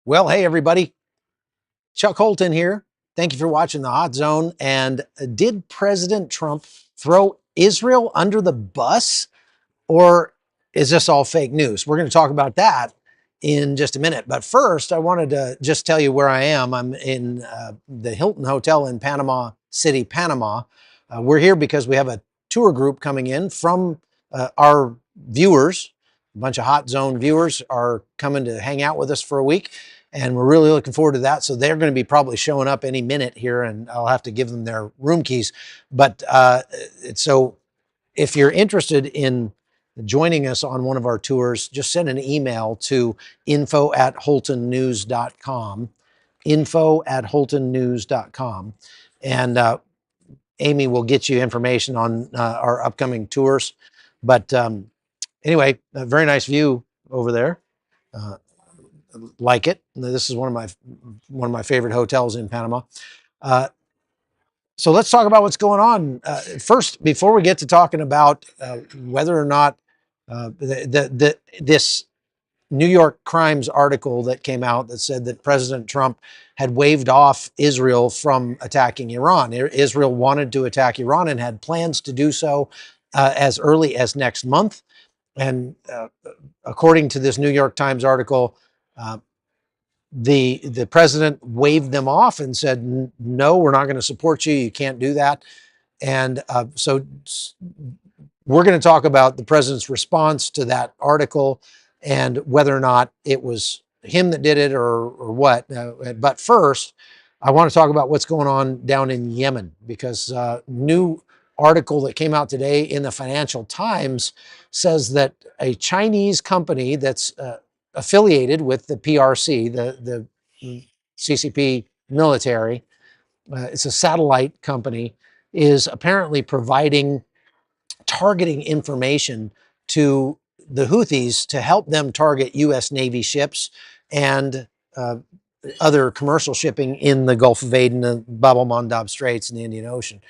Well, hey, everybody. Chuck Holton here. Thank you for watching the Hot Zone. And did President Trump throw Israel under the bus, or is this all fake news? We're going to talk about that in just a minute. But first, I wanted to just tell you where I am. I'm in the Hilton Hotel in Panama City, Panama. We're here because we have a tour group coming in from our viewers. A bunch of Hot Zone viewers are coming to hang out with us for a week, and we're really looking forward to that. So they're going to be probably showing up any minute here, and I'll have to give them their room keys. But so if you're interested in joining us on one of our tours, just send an email to info@holtonnews.com, info@holtonnews.com, and Amy will get you information on our upcoming tours. But anyway, a very nice view over there. Uh, like it. This is one of my favorite hotels in Panama. Uh, so let's talk about what's going on first. Before we get to talking about whether or not this New York Crimes article that came out that said that President Trump had waved off Israel from attacking Iran. Israel wanted to attack Iran and had plans to do so as early as next month. And according to this New York Times article, uh, the president waved them off and said, "No, we're not going to support you. You can't do that." And so we're going to talk about the president's response to that article and whether or not it was him that did it or what. But first, I want to talk about what's going on down in Yemen, because new article that came out today in the Financial Times says that a Chinese company that's affiliated with the PRC, the CCP military, it's a satellite company, is apparently providing targeting information to the Houthis to help them target U.S. Navy ships and other commercial shipping in the Gulf of Aden, the Bab el-Mandab Straits, and the Indian Ocean.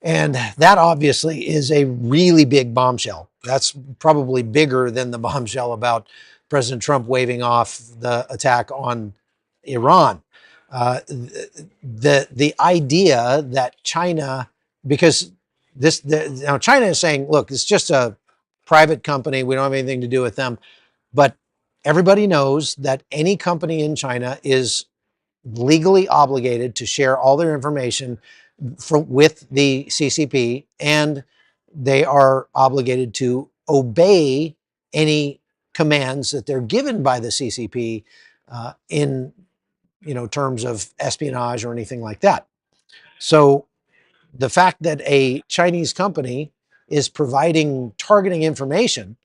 And that obviously is a really big bombshell. That's probably bigger than the bombshell about President Trump waving off the attack on Iran. The idea that China, because now China is saying, look, it's just a private company. We don't have anything to do with them. But everybody knows that any company in China is legally obligated to share all their information with the CCP, and they are obligated to obey any commands that they're given by the CCP in terms of espionage or anything like that. So the fact that a Chinese company is providing targeting information.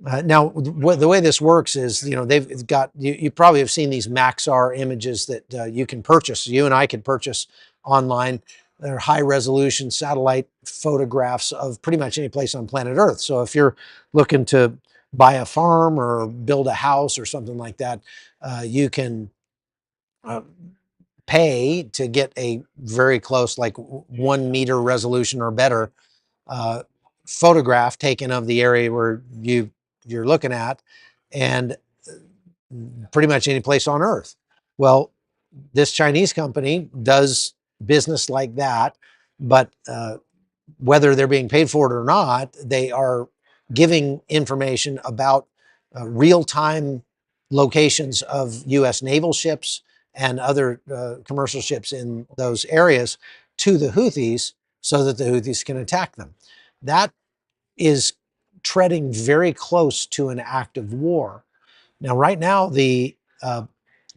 Now, the way this works is, they've got, you probably have seen these Maxar images that you can purchase. You and I can purchase online. They're high resolution satellite photographs of pretty much any place on planet Earth. So if you're looking to buy a farm or build a house or something like that, you can pay to get a very close, like 1 meter resolution or better photograph taken of the area where you're looking at, and pretty much any place on Earth. Well, this Chinese company does business like that, but whether they're being paid for it or not, they are giving information about real-time locations of U.S. naval ships and other commercial ships in those areas to the Houthis so that the Houthis can attack them. That is treading very close to an act of war. Now, right now, the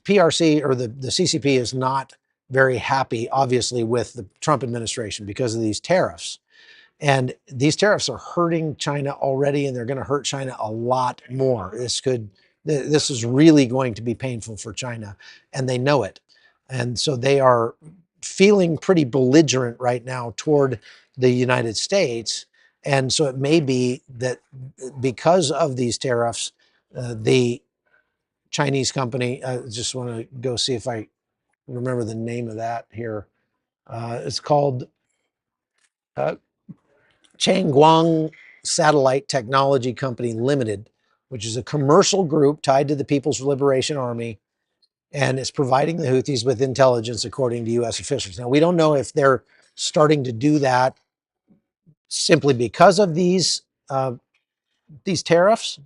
PRC or the CCP is not very happy, obviously, with the Trump administration because of these tariffs. And these tariffs are hurting China already, and they're going to hurt China a lot more. This is really going to be painful for China, and they know it. And so they are feeling pretty belligerent right now toward the United States. And so it may be that because of these tariffs, the Chinese company, I just want to go see if I remember the name of that here. It's called uh, Changguang Satellite Technology Company Limited, which is a commercial group tied to the People's Liberation Army. and is providing the Houthis with intelligence, according to U.S. officials. Now, we don't know if they're starting to do that simply because of these tariffs,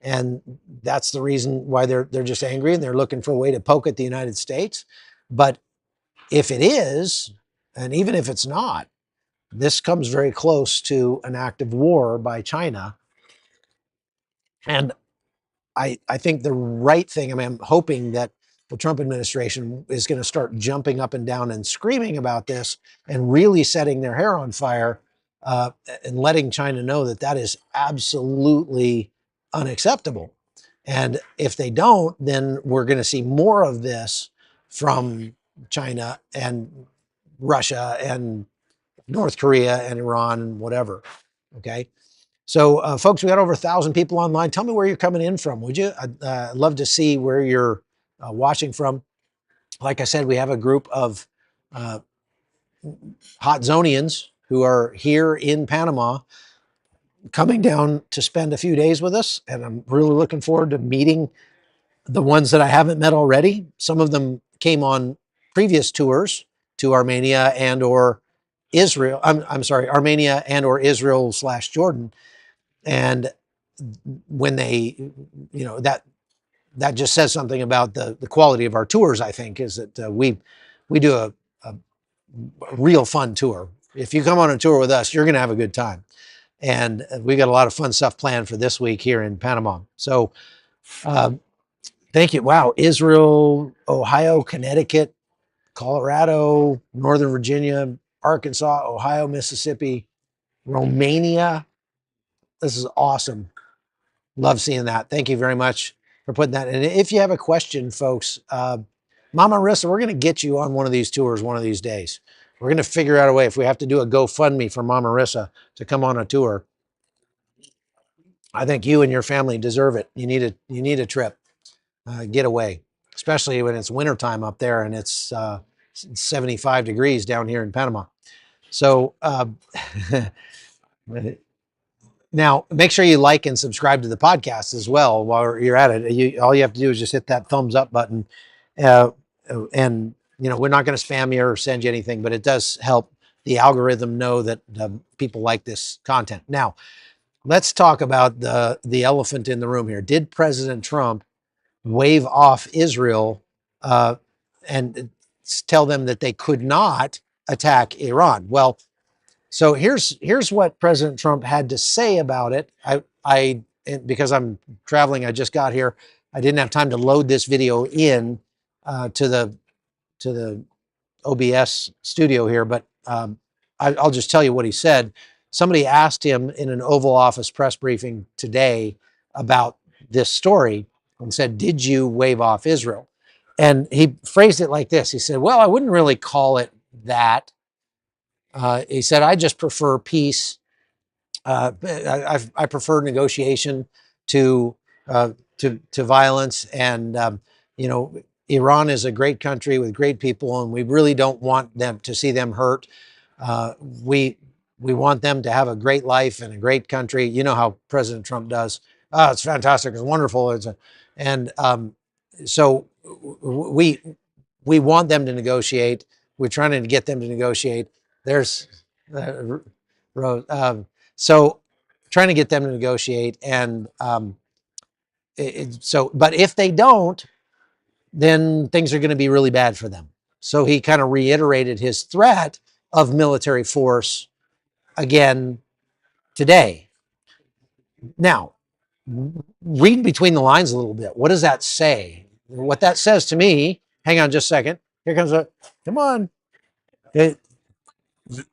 and that's the reason why they're just angry and they're looking for a way to poke at the United States. But if it is, and even if it's not, this comes very close to an act of war by China. And I think the right thing, I mean, I'm hoping that the Trump administration is going to start jumping up and down and screaming about this and really setting their hair on fire, and letting China know that that is absolutely unacceptable. And if they don't, then we're going to see more of this from China and Russia and North Korea and Iran and whatever. Okay. So, folks, we got over 1,000 people online. Tell me where you're coming in from, would you? I'd love to see where you're watching from. Like I said, we have a group of uh, hot zonians who are here in Panama coming down to spend a few days with us. And I'm really looking forward to meeting the ones that I haven't met already. Some of them came on previous tours to Armenia and or Israel. I'm sorry, Armenia and or Israel / Jordan. And when they, that just says something about the quality of our tours. I think is that we do a real fun tour. If you come on a tour with us, you're going to have a good time, and we got a lot of fun stuff planned for this week here in Panama. So thank you. Wow, Israel, Ohio, Connecticut, Colorado, Northern Virginia, Arkansas, Ohio, Mississippi, Romania. This is awesome. Love seeing that. Thank you very much for putting that. And if you have a question, folks, Mama Marissa, we're going to get you on one of these tours one of these days. We're going to figure out a way. If we have to do a GoFundMe for Mama Marissa to come on a tour, I think you and your family deserve it. You need a trip, get away, especially when it's wintertime up there and it's 75 degrees down here in Panama. So now, make sure you like and subscribe to the podcast as well while you're at it. All you have to do is just hit that thumbs up button. And, we're not going to spam you or send you anything, but it does help the algorithm know that people like this content. Now, let's talk about the elephant in the room here. Did President Trump wave off Israel and tell them that they could not attack Iran? Well, so here's what President Trump had to say about it. Because I'm traveling, I just got here. I didn't have time to load this video in to the OBS studio here, but I'll just tell you what he said. Somebody asked him in an Oval Office press briefing today about this story and said, "Did you wave off Israel?" And he phrased it like this. He said, "Well, I wouldn't really call it that." He said, "I just prefer peace. I prefer negotiation to violence, and Iran is a great country with great people, and we really don't want them to see them hurt. We want them to have a great life and a great country. You know how President Trump does. Oh, it's fantastic. It's wonderful. So we want them to negotiate. We're trying to get them to negotiate. There's so trying to get them to negotiate, and but if they don't, then things are going to be really bad for them." So he kind of reiterated his threat of military force again today. Now, read between the lines a little bit. What does that say? What that says to me, hang on just a second. Here comes come on.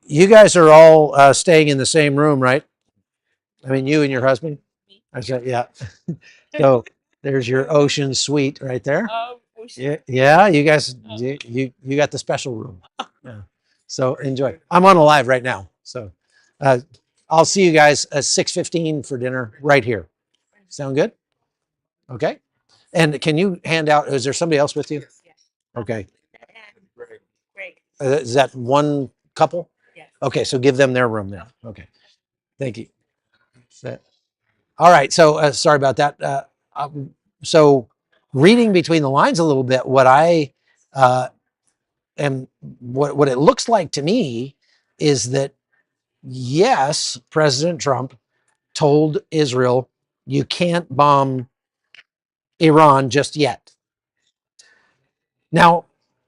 You guys are all staying in the same room, right? I mean, you and your husband? I said, yeah. So there's your ocean suite right there. Yeah, you guys, you got the special room. Yeah. So enjoy. I'm on a live right now. So I'll see you guys at 6:15 for dinner right here. Sound good? Okay. And can you hand out, is there somebody else with you? Okay. Is that one couple? Okay, so give them their room now. Okay. Thank you. All right. So sorry about that. So reading between the lines a little bit, what I am, what it looks like to me is that yes, President Trump told Israel, you can't bomb Iran just yet. Now,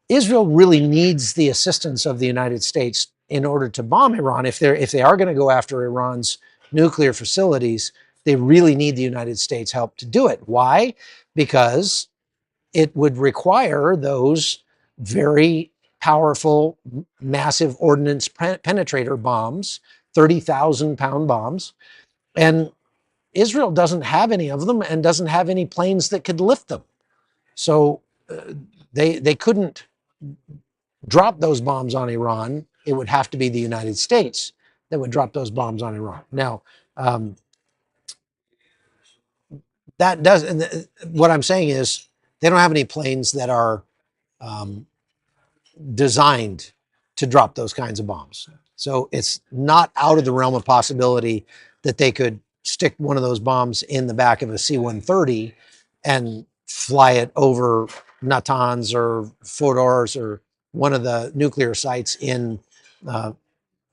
Israel really needs the assistance of the United States in order to bomb Iran. If they are going to go after Iran's nuclear facilities, they really need the United States' help to do it. Why? Because it would require those very powerful, massive ordnance penetrator bombs, 30,000-pound bombs. And Israel doesn't have any of them and doesn't have any planes that could lift them. So they couldn't drop those bombs on Iran. It would have to be the United States that would drop those bombs on Iran. Now, that does, and what I'm saying is they don't have any planes that are designed to drop those kinds of bombs. So it's not out of the realm of possibility that they could stick one of those bombs in the back of a C-130 and fly it over Natanz or Fordows or one of the nuclear sites in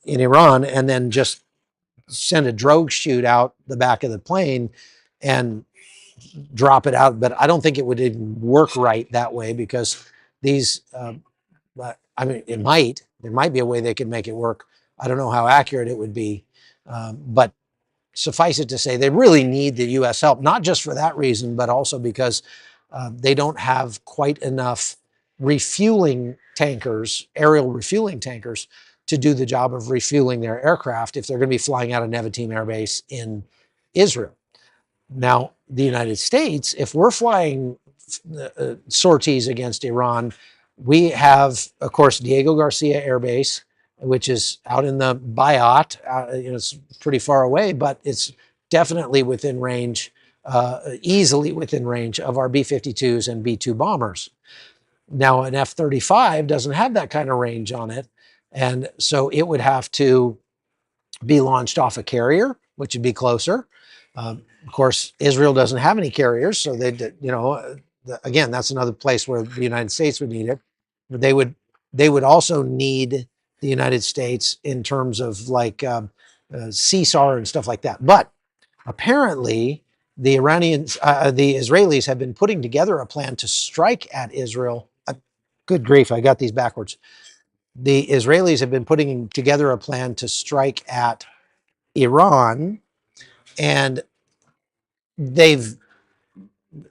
Iran, and then just send a drogue chute out the back of the plane and drop it out. But I don't think it would even work right that way, because these I mean, there might be a way they could make it work. I don't know how accurate it would be, but suffice it to say, they really need the U.S. help, not just for that reason, but also because they don't have quite enough refueling tankers, aerial refueling tankers, to do the job of refueling their aircraft if they're going to be flying out of Nevatim Air Base in Israel. Now, the United States, if we're flying sorties against Iran, we have, of course, Diego Garcia Air Base, which is out in the Bayat. It's pretty far away, but it's definitely within range, easily within range of our B-52s and B-2 bombers. Now, an F-35 doesn't have that kind of range on it, and so it would have to be launched off a carrier, which would be closer. Of course, Israel doesn't have any carriers, so again, that's another place where the United States would need it. They would also need the United States in terms of like CSAR and stuff like that. But apparently, the Israelis have been putting together a plan to strike at Israel. Good grief, I got these backwards. The Israelis have been putting together a plan to strike at Iran, and they've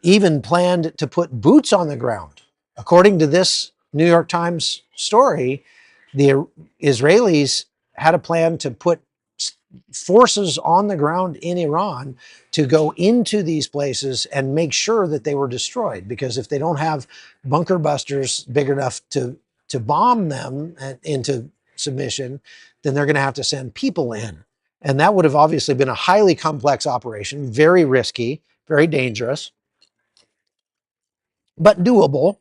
even planned to put boots on the ground. According to this New York Times story, the Israelis had a plan to put forces on the ground in Iran to go into these places and make sure that they were destroyed. Because if they don't have bunker busters big enough to bomb them into submission, then they're going to have to send people in. And that would have obviously been a highly complex operation, very risky, very dangerous, but doable.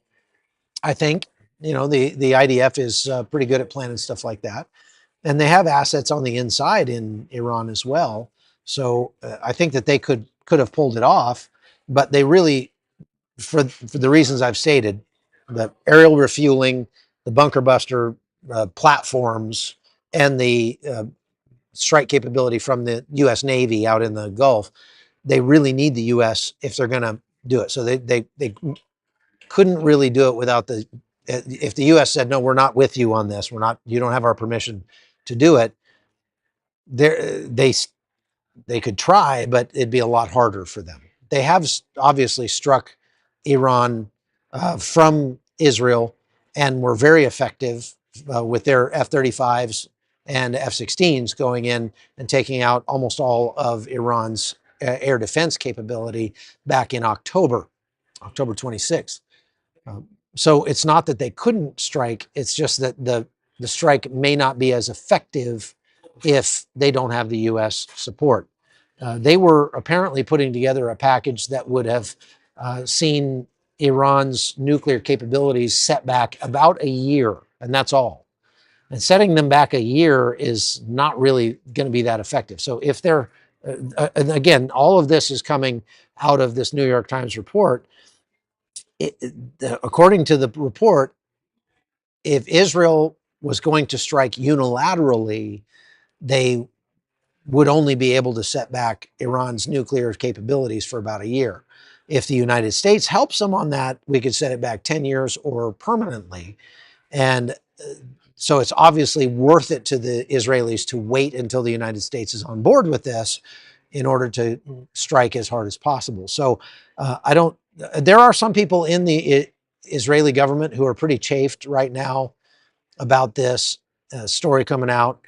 I think, the IDF is pretty good at planning stuff like that. And they have assets on the inside in Iran as well. So I think that they could have pulled it off, but they really, for the reasons I've stated, the aerial refueling, the bunker buster platforms, and the strike capability from the U.S. Navy out in the Gulf, they really need the U.S. if they're going to do it. So they couldn't really do it without if the U.S. said, no, we're not with you on this, you don't have our permission to do it, they could try, but it'd be a lot harder for them. They have obviously struck Iran from Israel and were very effective with their F-35s and F-16s going in and taking out almost all of Iran's air defense capability back in October 26th. So it's not that they couldn't strike, it's just that the strike may not be as effective if they don't have the U.S. support. They were apparently putting together a package that would have seen Iran's nuclear capabilities set back about a year, and that's all. And setting them back a year is not really going to be that effective. So if they're, and again, all of this is coming out of this New York Times report. according to the report, if Israel was going to strike unilaterally, they would only be able to set back Iran's nuclear capabilities for about a year. If the United States helps them on that, we could set it back 10 years or permanently. And so it's obviously worth it to the Israelis to wait until the United States is on board with this in order to strike as hard as possible. So I don't, there are some people in the Israeli government who are pretty chafed right now about this story coming out.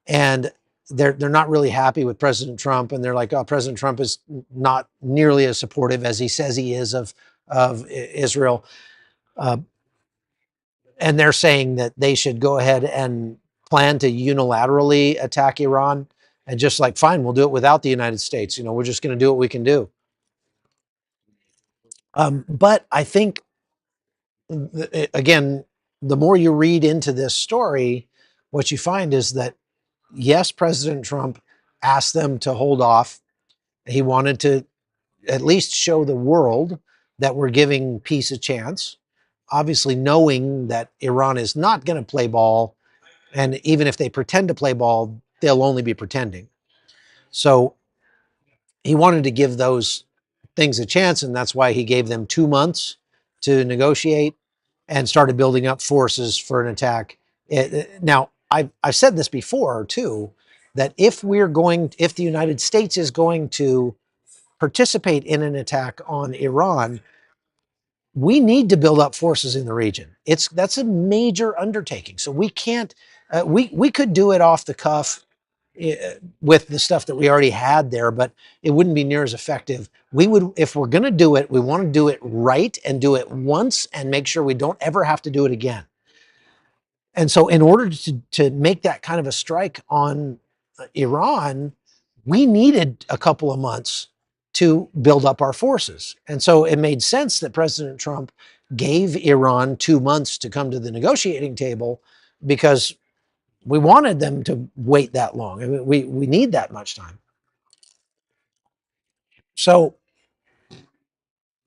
And they're not really happy with President Trump, and they're like, oh, President Trump is not nearly as supportive as he says he is of Israel. Uh, and they're saying that they should go ahead and plan to unilaterally attack Iran, and just like, fine, we'll do it without the United States. We're just going to do what we can do. But I think, again, the more you read into this story, what you find is that, yes, President Trump asked them to hold off. He wanted to at least show the world that we're giving peace a chance, obviously knowing that Iran is not going to play ball. And even if they pretend to play ball, they'll only be pretending. So he wanted to give those things a chance. And that's why he gave them 2 months to negotiate and started building up forces for an attack. Now, I've said this before too, that if the United States is going to participate in an attack on Iran, we need to build up forces in the region. That's a major undertaking. So we can't. We could do it off the cuff with the stuff that we already had there, but it wouldn't be near as effective. We would, if we're going to do it, we want to do it right and do it once and make sure we don't ever have to do it again. And so, in order to make that kind of a strike on Iran, we needed a couple of months to build up our forces. And so it made sense that President Trump gave Iran 2 months to come to the negotiating table, because we wanted them to wait that long. I mean, we need that much time. So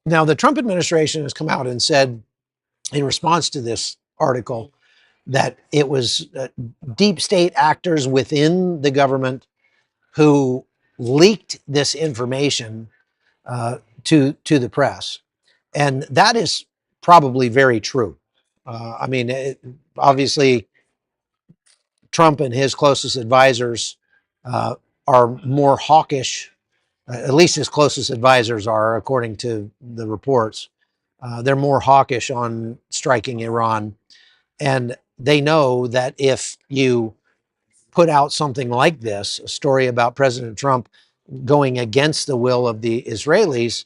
now the Trump administration has come out and said, in response to this article, that it was deep state actors within the government who leaked this information to the press. And that is probably very true. I mean, obviously, Trump and his closest advisors are more hawkish, at least his closest advisors are, according to the reports. They're more hawkish on striking Iran. And they know that if you put out something like this, a story about President Trump going against the will of the Israelis,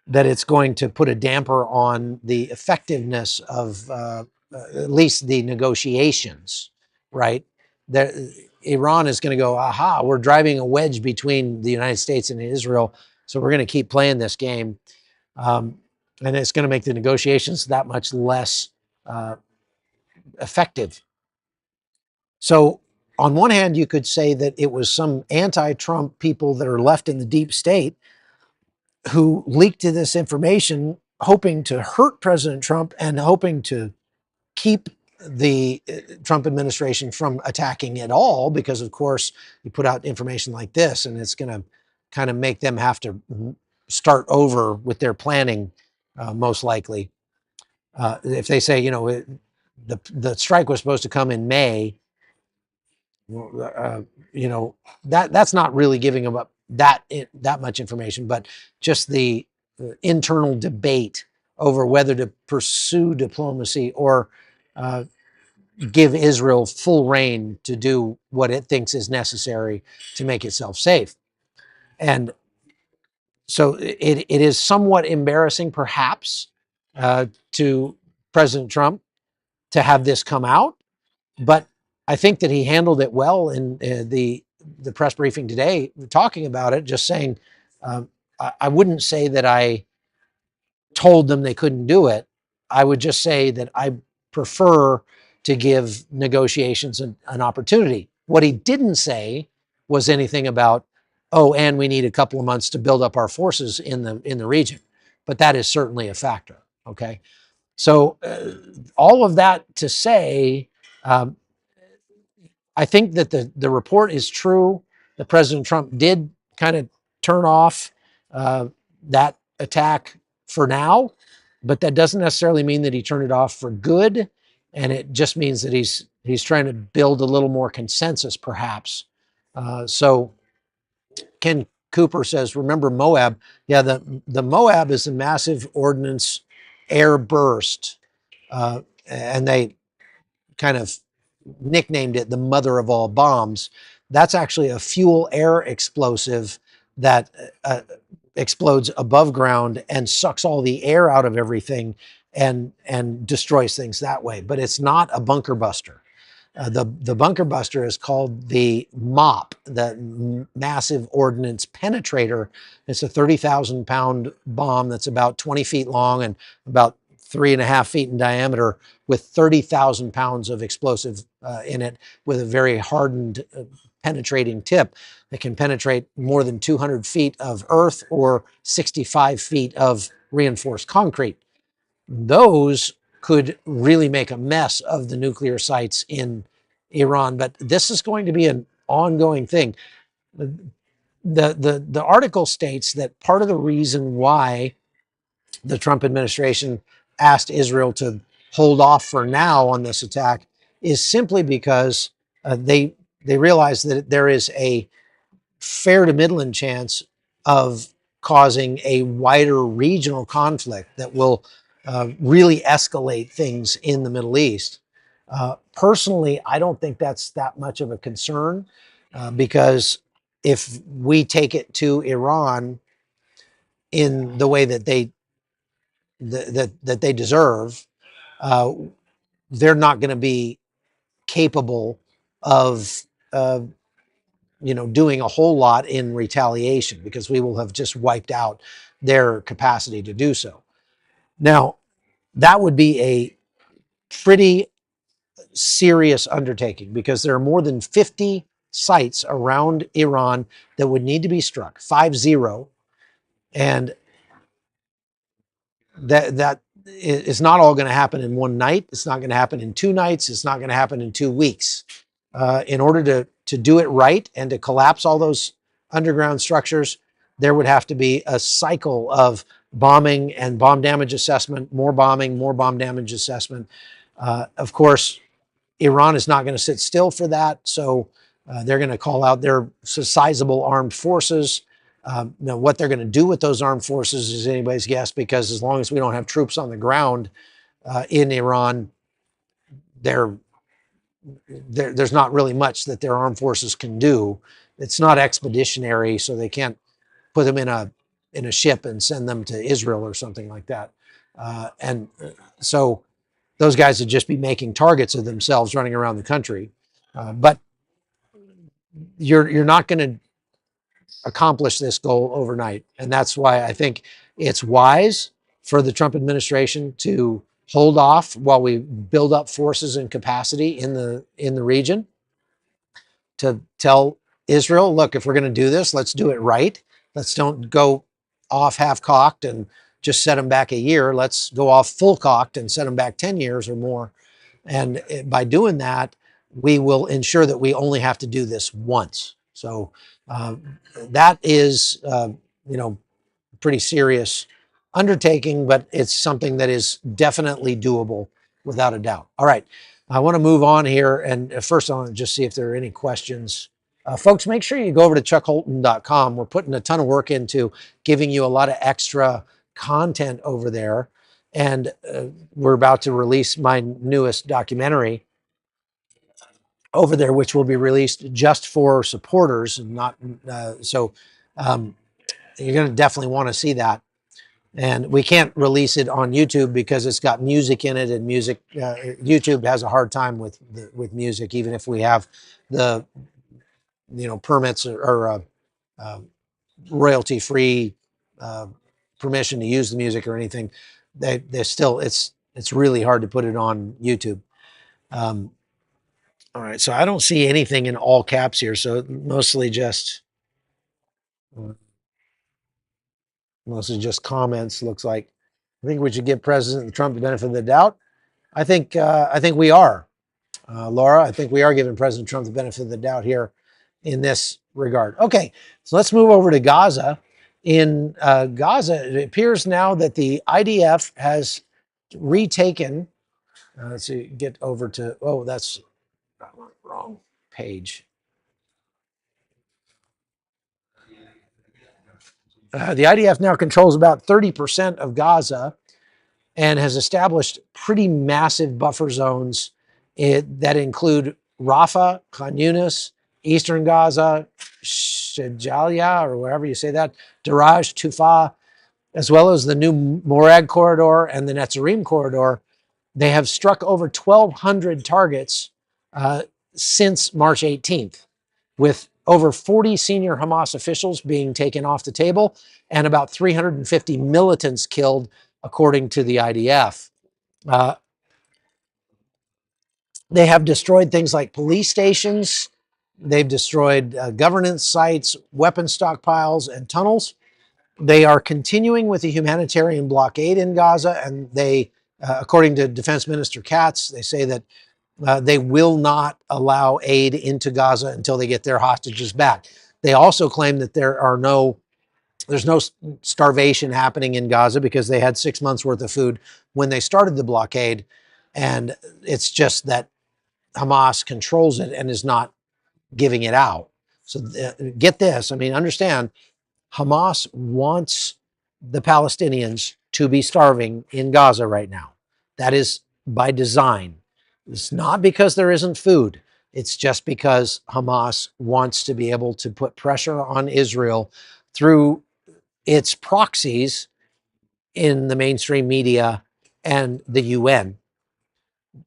that it's going to put a damper on the effectiveness of at least the negotiations, right? That Iran is going to go, aha, we're driving a wedge between the United States and Israel, so we're going to keep playing this game. And it's going to make the negotiations that much less effective. So on one hand, you could say that it was some anti-Trump people that are left in the deep state who leaked this information, hoping to hurt President Trump and hoping to keep the Trump administration from attacking at all, because of course you put out information like this and it's going to kind of make them have to start over with their planning, most likely. If they say, the strike was supposed to come in May, that's not really giving them up that much information, but just the internal debate over whether to pursue diplomacy or give Israel full reign to do what it thinks is necessary to make itself safe. And so it is somewhat embarrassing, perhaps, to President Trump to have this come out. But I think that he handled it well in the press briefing today, talking about it, just saying, I wouldn't say that I told them they couldn't do it. I would just say that I prefer to give negotiations an opportunity. What he didn't say was anything about, oh, and we need a couple of months to build up our forces in the region. But that is certainly a factor. Okay. So all of that to say, um, I think that the report is true that President Trump did kind of turn off uh, that attack for now, but that doesn't necessarily mean that he turned it off for good, and it just means that he's trying to build a little more consensus, perhaps. So Ken Cooper says, "Remember Moab? Yeah, the Moab is a massive ordnance air burst, and they kind of nicknamed it the mother of all bombs. That's actually a fuel air explosive that explodes above ground and sucks all the air out of everything and destroys things that way. But it's not a bunker buster. The bunker buster is called the MOP, the Massive Ordnance Penetrator. It's a 30,000 pound bomb that's about 20 feet long and about 3.5 feet in diameter, with 30,000 pounds of explosive in it, with a very hardened, penetrating tip that can penetrate more than 200 feet of earth or 65 feet of reinforced concrete. Those could really make a mess of the nuclear sites in Iran. But this is going to be an ongoing thing. The article states that part of the reason why the Trump administration asked Israel to hold off for now on this attack is simply because they realize that there is a fair to middling chance of causing a wider regional conflict that will really escalate things in the Middle East. Personally, I don't think that's that much of a concern because if we take it to Iran in the way that they deserve, uh, they're not going to be capable of uh, doing a whole lot in retaliation because we will have just wiped out their capacity to do so. Now, that would be a pretty serious undertaking because there are more than 50 sites around Iran that would need to be struck, 50, and that is not all going to happen in one night. It's not going to happen in 2 nights. It's not going to happen in 2 weeks. In order to do it right and to collapse all those underground structures, there would have to be a cycle of bombing and bomb damage assessment, more bombing, more bomb damage assessment. Of course, Iran is not going to sit still for that, so they're going to call out their sizable armed forces. Now, what they're going to do with those armed forces is anybody's guess, because as long as we don't have troops on the ground in Iran, there's not really much that their armed forces can do. It's not expeditionary, so they can't put them in a ship and send them to Israel or something like that. And so those guys would just be making targets of themselves running around the country. But you're not going to accomplish this goal overnight, and that's why I think it's wise for the Trump administration to hold off while we build up forces and capacity in the region, to tell Israel, look, if we're going to do this, let's do it right. Let's don't go off half cocked and just set them back a year. Let's go off full cocked and set them back 10 years or more. And by doing that, we will ensure that we only have to do this once. So uh, that is, pretty serious undertaking, but it's something that is definitely doable without a doubt. All right, I want to move on here, and first I want to just see if there are any questions. Folks, make sure you go over to chuckholton.com. We're putting a ton of work into giving you a lot of extra content over there, and we're about to release my newest documentary over there, which will be released just for supporters, and not so. Um, you're going to definitely want to see that. And we can't release it on YouTube because it's got music in it, and YouTube has a hard time with music, even if we have the permits or royalty free uh, permission to use the music or anything. They still, it's really hard to put it on YouTube. Um, all right, so I don't see anything in all caps here, so uh, mostly just comments, looks like. I think we should give President Trump the benefit of the doubt. I think we are, Laura. I think we are giving President Trump the benefit of the doubt here in this regard. Okay, so let's move over to Gaza. In Gaza, it appears now that the IDF has retaken. Let's see, get over to. Oh, that's wrong page. The IDF now controls about 30% of Gaza and has established pretty massive buffer zones that include Rafah, Khan Yunis, Eastern Gaza, Shajalia, or wherever you say that, Daraj, Tufa, as well as the new Morag corridor and the Netzarim corridor. They have struck over 1,200 targets since March 18th, with over 40 senior Hamas officials being taken off the table and about 350 militants killed, according to the IDF. Uh, they have destroyed things like police stations. They've destroyed governance sites, weapon stockpiles, and tunnels. They are continuing with the humanitarian blockade in Gaza, and they, according to Defense Minister Katz, they say that they will not allow aid into Gaza until they get their hostages back. They also claim that there's no starvation happening in Gaza because they had 6 months worth of food when they started the blockade. And it's just that Hamas controls it and is not giving it out. So get this. I mean, understand, Hamas wants the Palestinians to be starving in Gaza right now. That is by design. It's not because there isn't food. It's just because Hamas wants to be able to put pressure on Israel through its proxies in the mainstream media and the UN.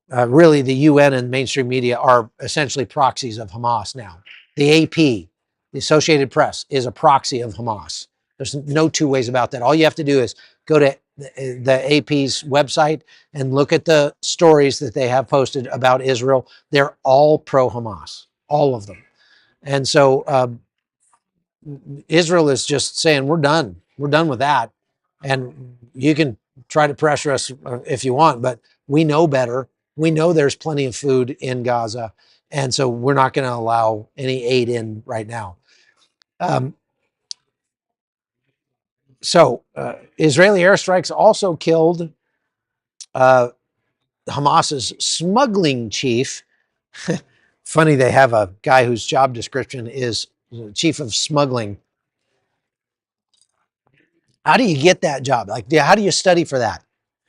Really, the UN and mainstream media are essentially proxies of Hamas now. The AP, the Associated Press, is a proxy of Hamas. There's no two ways about that. All you have to do is go to the AP's website and look at the stories that they have posted about Israel. They're all pro-Hamas, all of them. And so Israel is just saying, we're done. We're done with that. And you can try to pressure us if you want, but we know better. We know there's plenty of food in Gaza. And so we're not going to allow any aid in right now. Israeli airstrikes also killed Hamas's smuggling chief. Funny, they have a guy whose job description is chief of smuggling. How do you get that job? Like, how do you study for that?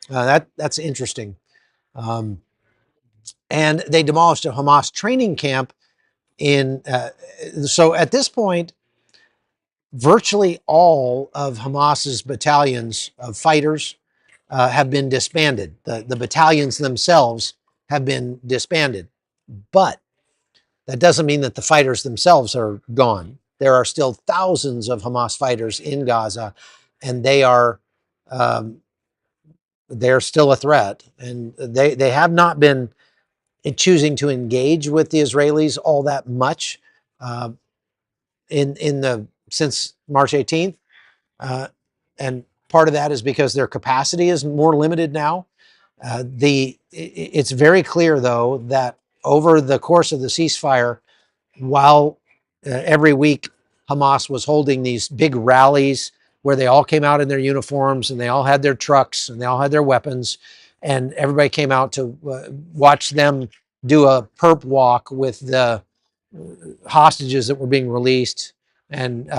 That's interesting. And they demolished a Hamas training camp in. So at this point, virtually all of Hamas's battalions of fighters have been disbanded. The battalions themselves have been disbanded, but that doesn't mean that the fighters themselves are gone. There are still thousands of Hamas fighters in Gaza, and they're still a threat. And they have not been choosing to engage with the Israelis all that much since March 18th. And part of that is because their capacity is more limited now. It's very clear, though, that over the course of the ceasefire, while every week Hamas was holding these big rallies where they all came out in their uniforms and they all had their trucks and they all had their weapons, and everybody came out to watch them do a perp walk with the hostages that were being released and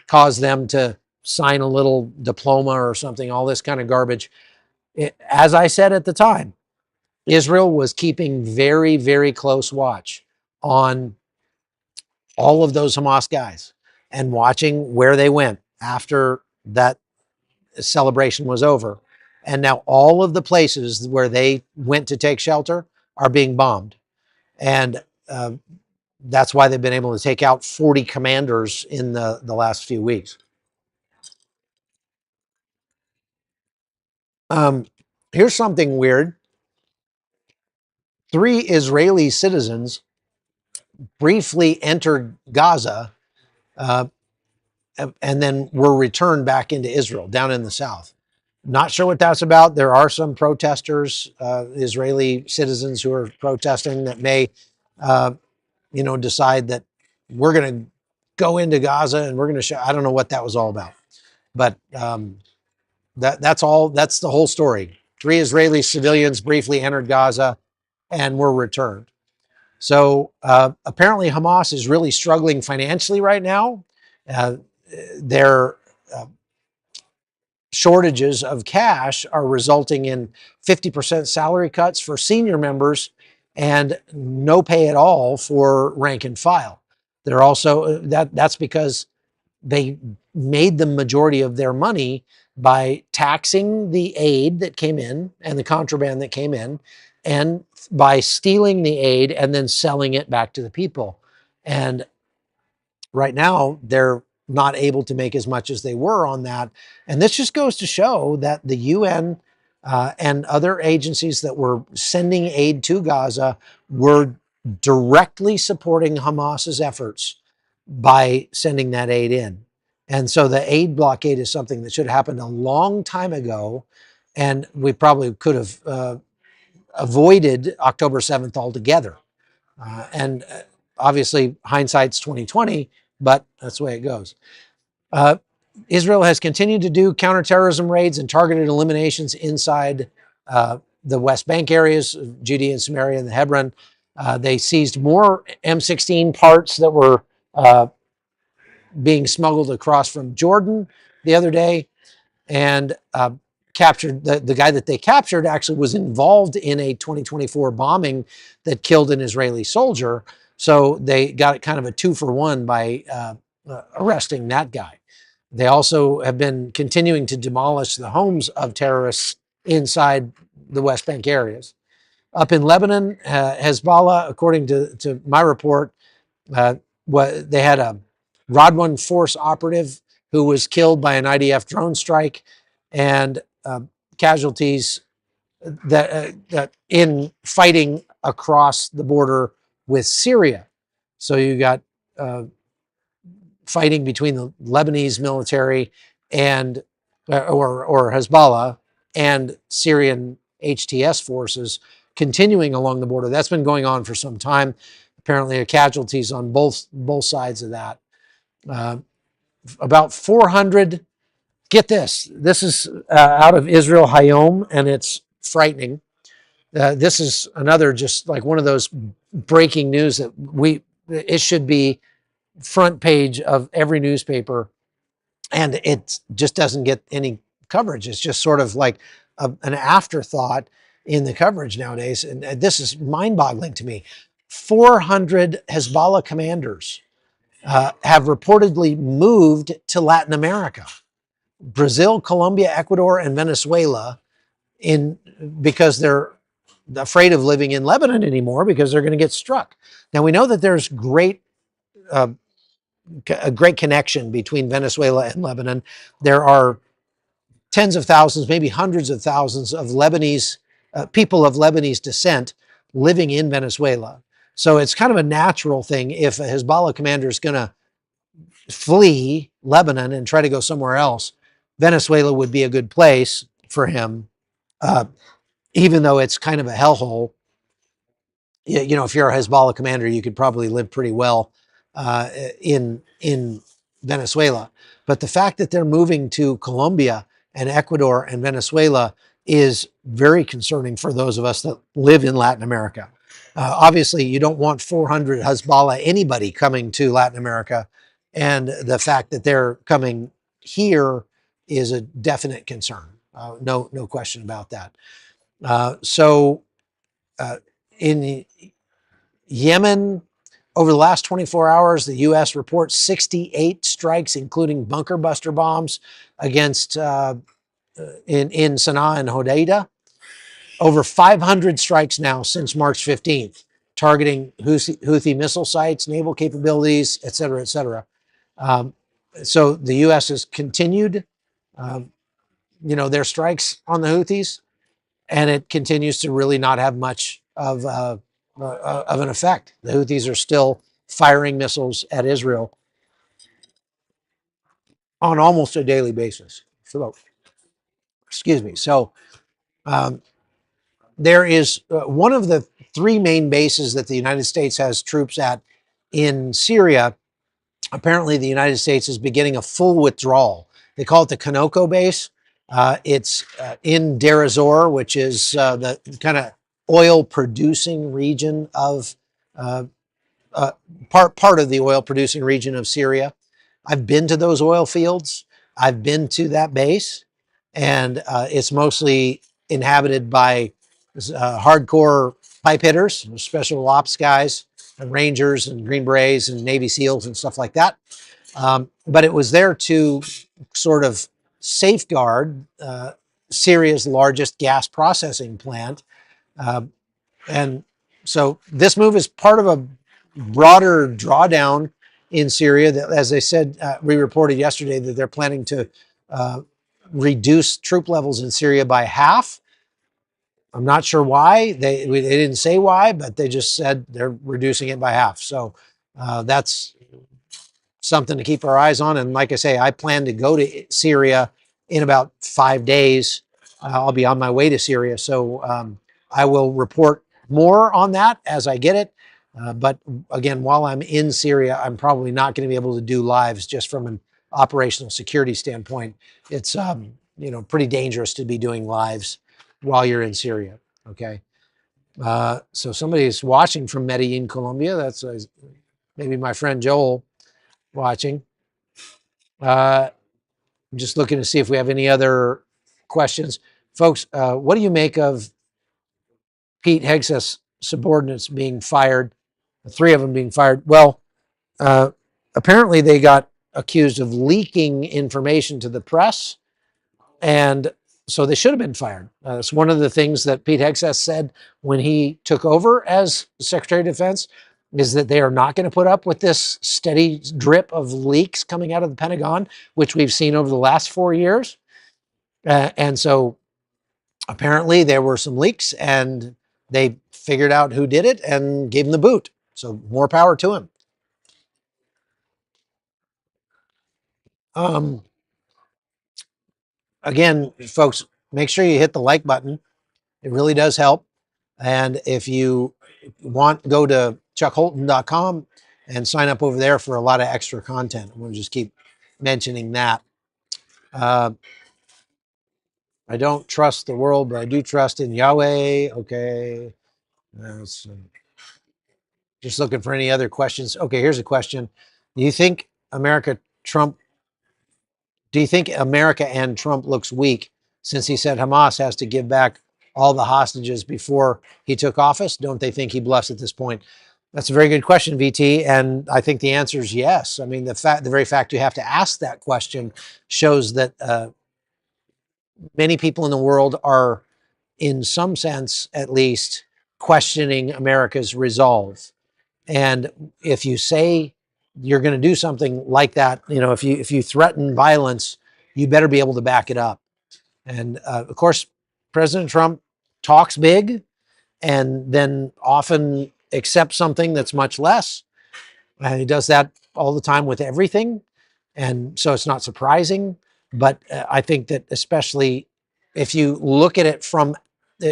cause them to sign a little diploma or something, all this kind of garbage. As I said at the time, Israel was keeping very, very close watch on all of those Hamas guys and watching where they went after that celebration was over. And now all of the places where they went to take shelter are being bombed. And that's why they've been able to take out 40 commanders in the last few weeks. Here's something weird. 3 Israeli citizens briefly entered Gaza and then were returned back into Israel down in the south. Not sure what that's about. There are some protesters, Israeli citizens who are protesting that may, uh, decide that we're going to go into Gaza and we're going to show. I don't know what that was all about, but that's all. That's the whole story. 3 Israeli civilians briefly entered Gaza and were returned. So apparently, Hamas is really struggling financially right now. Uh, their shortages of cash are resulting in 50% salary cuts for senior members and no pay at all for rank and file. They're also that's because they made the majority of their money by taxing the aid that came in and the contraband that came in, and by stealing the aid and then selling it back to the people. And right now, they're not able to make as much as they were on that. And this just goes to show that the UN and other agencies that were sending aid to Gaza were directly supporting Hamas's efforts by sending that aid in. And so the aid blockade is something that should have happened a long time ago. And we probably could have avoided October 7th altogether. And obviously, hindsight's 2020, but that's the way it goes. Uh, Israel has continued to do counterterrorism raids and targeted eliminations inside the West Bank areas, Judea and Samaria and the Hebron. They seized more M16 parts that were being smuggled across from Jordan the other day, and captured the guy that they captured actually was involved in a 2024 bombing that killed an Israeli soldier. So they got kind of a 2-for-1 by arresting that guy. They also have been continuing to demolish the homes of terrorists inside the West Bank areas. Up in Lebanon, Hezbollah, according to my report, uh, they had a Rodwan Force operative who was killed by an IDF drone strike, and casualties that in fighting across the border with Syria. So you got fighting between the Lebanese military and or Hezbollah and Syrian HTS forces continuing along the border. That's been going on for some time. Apparently, there are casualties on both sides of that. Uh, about 400. Get this. This is out of Israel Hayom, and it's frightening. This is another just like one of those breaking news that it should be front page of every newspaper, and it just doesn't get any coverage. It's just sort of like an afterthought in the coverage nowadays. And this is mind-boggling to me. 400 Hezbollah commanders have reportedly moved to Latin America, Brazil, Colombia, Ecuador, and Venezuela, because they're afraid of living in Lebanon anymore because they're going to get struck. Now we know that there's a great connection between Venezuela and Lebanon. There are tens of thousands, maybe hundreds of thousands of Lebanese people of Lebanese descent living in Venezuela. So it's kind of a natural thing if a Hezbollah commander is going to flee Lebanon and try to go somewhere else, Venezuela would be a good place for him, uh, even though it's kind of a hellhole. If you're a Hezbollah commander, you could probably live pretty well in Venezuela. But the fact that they're moving to Colombia and Ecuador and Venezuela is very concerning for those of us that live in Latin America. Obviously, you don't want 400 Hezbollah anybody coming to Latin America, and the fact that they're coming here is a definite concern. No question about that. So in Yemen, over the last 24 hours, the U.S. reports 68 strikes, including bunker buster bombs against in Sana'a and Hodeidah. Over 500 strikes now since March 15th, targeting Houthi missile sites, naval capabilities, et cetera, et cetera. So the U.S. has continued, their strikes on the Houthis, and it continues to really not have much of an effect. The Houthis are still firing missiles at Israel on almost a daily basis. So Excuse me. So um, there is one of the three main bases that the United States has troops at in Syria. Apparently, the United States is beginning a full withdrawal. They call it the Kanoko base. It's in Deir ez-Zor, which is the kind of oil producing region of uh, uh, part of the oil producing region of Syria. I've been to those oil fields. I've been to that base, and it's mostly inhabited by hardcore pipe hitters, special ops guys, and Rangers and Green Berets and Navy SEALs and stuff like that. But it was there to sort of safeguard Syria's largest gas processing plant. Uh, and so this move is part of a broader drawdown in Syria. That, as I said, we reported yesterday that they're planning to uh, reduce troop levels in Syria by half. I'm not sure why. They didn't say why, but they just said they're reducing it by half. So that's something to keep our eyes on. And like I say, I plan to go to Syria in about 5 days. I'll be on my way to Syria. So I will report more on that as I get it. But again, while I'm in Syria, I'm probably not going to be able to do lives just from an operational security standpoint. It's pretty dangerous to be doing lives while you're in Syria. Okay. So somebody is watching from Medellin, Colombia. That's maybe my friend Joel watching. I'm just looking to see if we have any other questions. Folks, what do you make of Pete Hegseth's subordinates being fired, 3 of them being fired? Well, apparently they got accused of leaking information to the press, and so they should have been fired. It's one of the things that Pete Hegseth said when he took over as Secretary of Defense, is that they are not going to put up with this steady drip of leaks coming out of the Pentagon, which we've seen over the last 4 years. And so apparently there were some leaks, and they figured out who did it and gave him the boot. So more power to him. Again, folks, make sure you hit the like button. It really does help. And if you want, go to chuckholton.com and sign up over there for a lot of extra content. I'm going to just keep mentioning that. I don't trust the world, but I do trust in Yahweh. Okay. Just looking for any other questions. Okay, here's a question. Do you think do you think America and Trump looks weak since he said Hamas has to give back all the hostages before he took office? Don't they think he bluffs at this point? That's a very good question, VT, and I think the answer is yes. I mean, the very fact you have to ask that question shows that many people in the world are, in some sense at least, questioning America's resolve. And if you say you're going to do something like that, if you threaten violence, you better be able to back it up. And of course, President Trump talks big and then often accepts something that's much less. And he does that all the time with everything. And so it's not surprising. But I think that especially if you look at it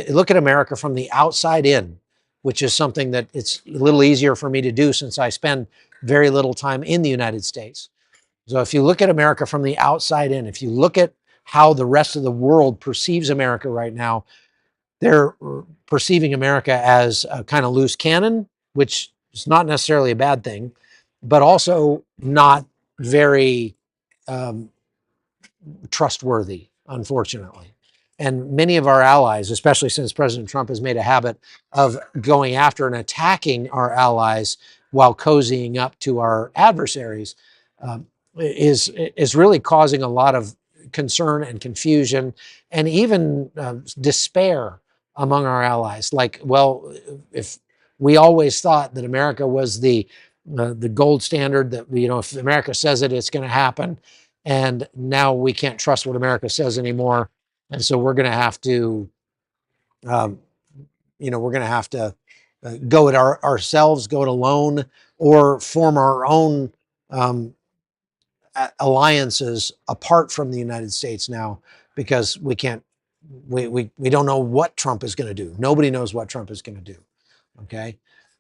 look at America from the outside in, which is something that it's a little easier for me to do since I spend very little time in the United States. So if you look at America from the outside in, if you look at how the rest of the world perceives America right now, they're perceiving America as a kind of loose cannon, which is not necessarily a bad thing, but also not very trustworthy, unfortunately. And many of our allies, especially since President Trump has made a habit of going after and attacking our allies while cozying up to our adversaries, is really causing a lot of concern and confusion and even despair among our allies. Like, well, if we always thought that America was the gold standard, that if America says it, it's going to happen, and now we can't trust what America says anymore, and so we're going to have to, go it ourselves, go it alone, or form our own alliances apart from the United States now, because we can't, we don't know what Trump is going to do. Nobody knows what Trump is going to do. Okay.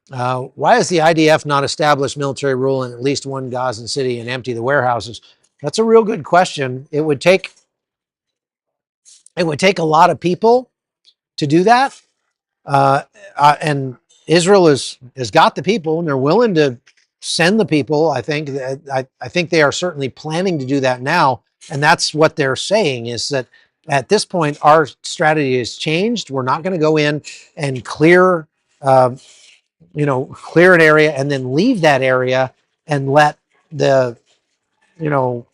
Why has the IDF not established military rule in at least one Gazan city and empty the warehouses? That's a real good question. It would take a lot of people to do that. And Israel has got the people, and they're willing to send the people. I think I think they are certainly planning to do that now, and that's what they're saying, is that at this point our strategy has changed. We're not going to go in and clear clear an area and then leave that area and let the you know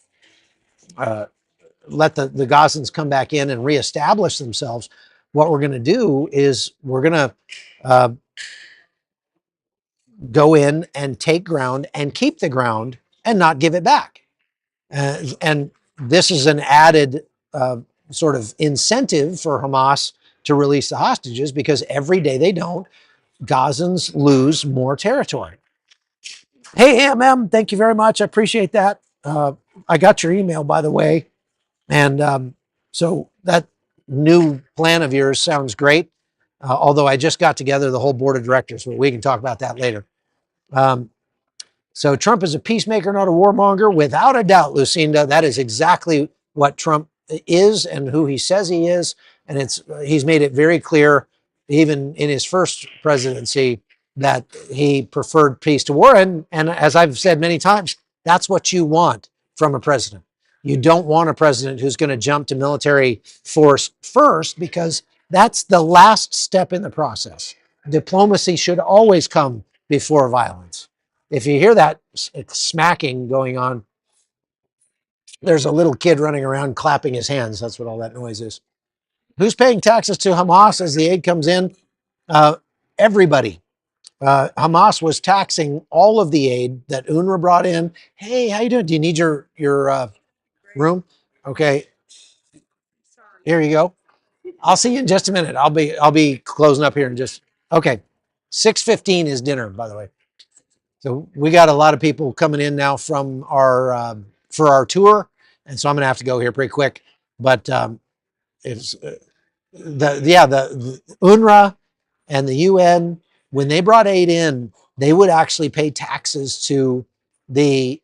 let the Gazans come back in and reestablish themselves. What we're going to do is we're going to go in and take ground and keep the ground and not give it back. And this is an added sort of incentive for Hamas to release the hostages, because every day they don't, Gazans lose more territory. Hey, MM, thank you very much. I appreciate that. I got your email, by the way. And so that new plan of yours sounds great. Although I just got together the whole board of directors, but we can talk about that later. So Trump is a peacemaker, not a warmonger. Without a doubt, Lucinda, that is exactly what Trump is and who he says he is. And he's made it very clear, even in his first presidency, that he preferred peace to war. And as I've said many times, that's what you want from a president. You don't want a president who's going to jump to military force first, because that's the last step in the process. Diplomacy should always come before violence. If you hear that smacking going on, there's a little kid running around clapping his hands. That's what all that noise is. Who's paying taxes to Hamas as the aid comes in? Everybody. Hamas was taxing all of the aid that UNRWA brought in. Hey, how you doing? Do you need your room? Okay. Here you go. I'll see you in just a minute. I'll be closing up here in just. Okay. 6:15 is dinner, by the way. So we got a lot of people coming in now from our for our tour, and so I'm going to have to go here pretty quick. But it's the UNRWA and the UN, when they brought aid in, they would actually pay taxes to the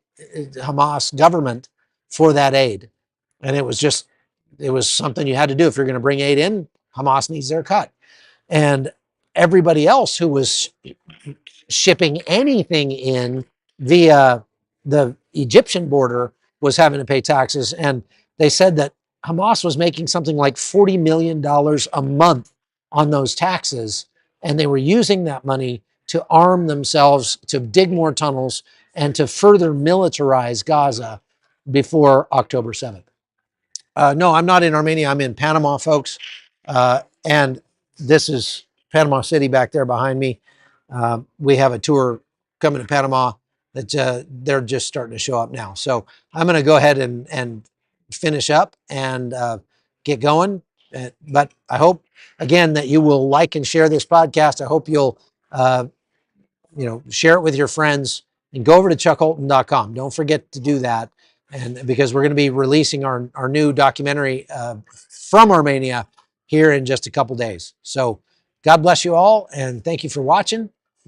Hamas government for that aid, and it was something you had to do if you're going to bring aid in. Hamas needs their cut, and everybody else who was shipping anything in via the Egyptian border was having to pay taxes. And they said that Hamas was making something like $40 million a month on those taxes. And they were using that money to arm themselves, to dig more tunnels, and to further militarize Gaza before October 7th. No, I'm not in Armenia. I'm in Panama, folks. And this is Panama City back there behind me. We have a tour coming to Panama that they're just starting to show up now. So I'm going to go ahead and finish up and get going. But I hope, again, that you will like and share this podcast. I hope you'll share it with your friends, and go over to chuckholton.com. Don't forget to do that. And because we're going to be releasing our new documentary from Armenia here in just a couple days. So God bless you all, and thank you for watching.